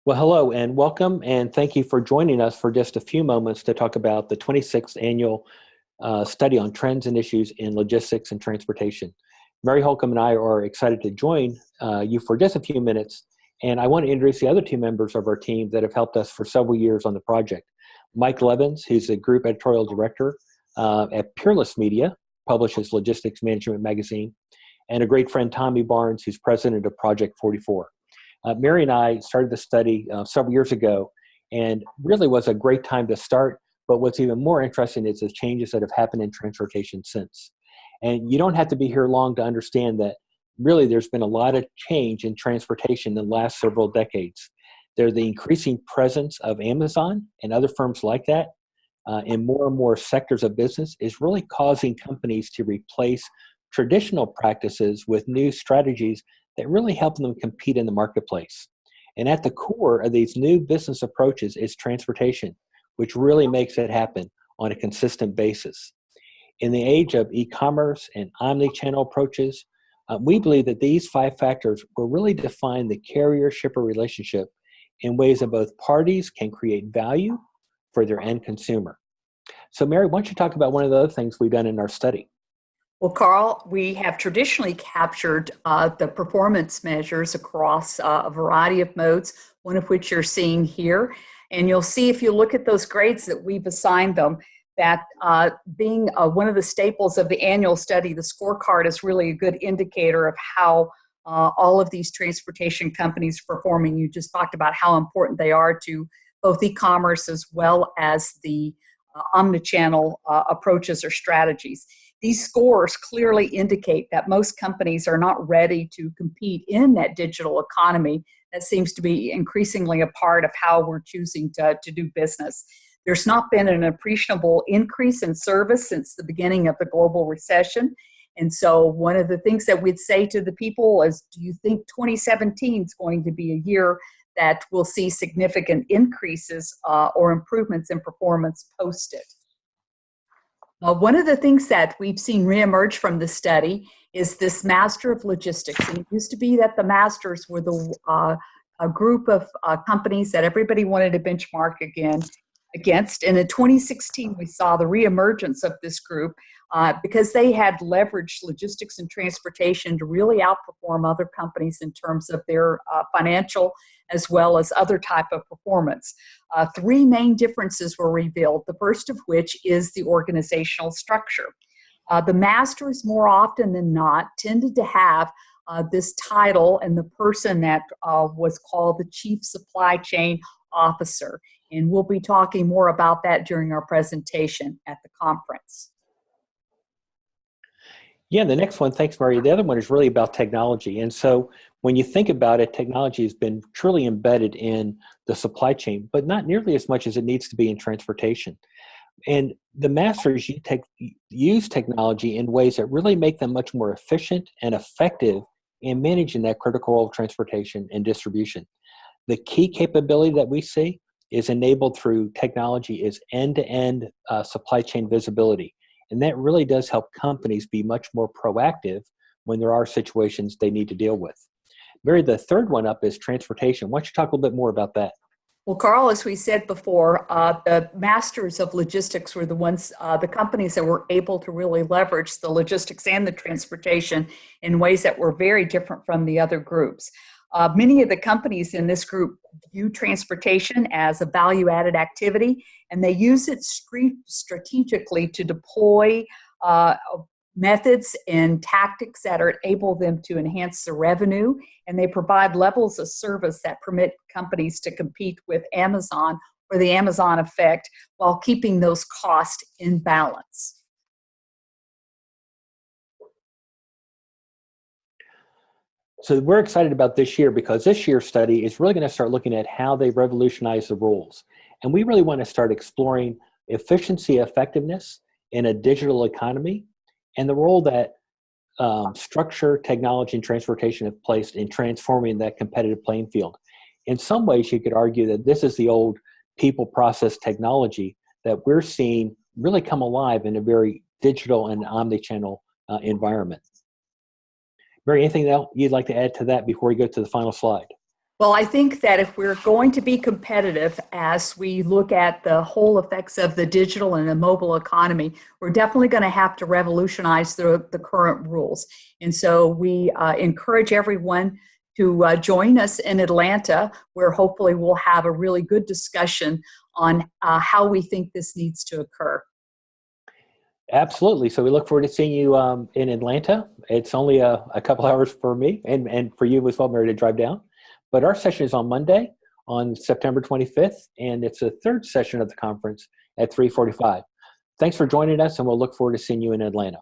Well, hello and welcome, and thank you for joining us for just a few moments to talk about the 26th annual study on trends and issues in logistics and transportation. Mary Holcomb and I are excited to join you for just a few minutes, and I want to introduce the other two members of our team that have helped us for several years on the project. Mike Levins, who's the Group Editorial Director at Peerless Media, publishes Logistics Management Magazine, and a great friend, Tommy Barnes, who's president of Project 44. Mary and I started the study several years ago, and really was a great time to start. But what's even more interesting is the changes that have happened in transportation since. And you don't have to be here long to understand that really there's been a lot of change in transportation in the last several decades. There's the increasing presence of Amazon and other firms like that in more and more sectors of business is really causing companies to replace traditional practices with new strategies that really help them compete in the marketplace. And at the core of these new business approaches is transportation, which really makes it happen on a consistent basis. In the age of e-commerce and omni-channel approaches, we believe that these five factors will really define the carrier-shipper relationship in ways that both parties can create value for their end consumer. So Mary, why don't you talk about one of the other things we've done in our study? Well, Carl, we have traditionally captured the performance measures across a variety of modes, one of which you're seeing here. And you'll see if you look at those grades that we've assigned them, that being one of the staples of the annual study, the scorecard is really a good indicator of how all of these transportation companies are performing. You just talked about how important they are to both e-commerce as well as the omnichannel approaches or strategies. These scores clearly indicate that most companies are not ready to compete in that digital economy that seems to be increasingly a part of how we're choosing to do business. There's not been an appreciable increase in service since the beginning of the global recession. And so one of the things that we'd say to the people is, do you think 2017 is going to be a year that will see significant increases or improvements in performance posted? One of the things that we've seen reemerge from the study is this master of logistics. And it used to be that the masters were a group of companies that everybody wanted to benchmark against. And in 2016, we saw the reemergence of this group because they had leveraged logistics and transportation to really outperform other companies in terms of their financial as well as other type of performance. Three main differences were revealed, the first of which is the organizational structure. The masters, more often than not, tended to have this title, and the person that was called the Chief Supply Chain Officer. And we'll be talking more about that during our presentation at the conference. Yeah, the next one, thanks, Mary. The other one is really about technology. And so when you think about it, technology has been truly embedded in the supply chain, but not nearly as much as it needs to be in transportation. And the masters use technology in ways that really make them much more efficient and effective in managing that critical role of transportation and distribution. The key capability that we see is enabled through technology is end-to-end supply chain visibility. And that really does help companies be much more proactive when there are situations they need to deal with. Mary, the third one up is transportation. Why don't you talk a little bit more about that? Well, Carl, as we said before, the masters of logistics were the ones, the companies that were able to really leverage the logistics and the transportation in ways that were very different from the other groups. Many of the companies in this group view transportation as a value-added activity, and they use it strategically to deploy methods and tactics that are able them to enhance the revenue, and they provide levels of service that permit companies to compete with Amazon or the Amazon effect while keeping those costs in balance. So we're excited about this year because this year's study is really going to start looking at how they revolutionize the rules. And we really want to start exploring efficiency, effectiveness in a digital economy and the role that structure, technology, and transportation have placed in transforming that competitive playing field. In some ways, you could argue that this is the old people, process, technology that we're seeing really come alive in a very digital and omni-channel environment. Mary, anything else you'd like to add to that before we go to the final slide? Well, I think that if we're going to be competitive as we look at the whole effects of the digital and the mobile economy, we're definitely going to have to revolutionize the current rules. And so we encourage everyone to join us in Atlanta, where hopefully we'll have a really good discussion on how we think this needs to occur. Absolutely. So we look forward to seeing you in Atlanta. It's only a couple hours for me and for you as well, Mary, to drive down. But our session is on Monday, on September 25th, and it's the third session of the conference at 3:45. Thanks for joining us, and we'll look forward to seeing you in Atlanta.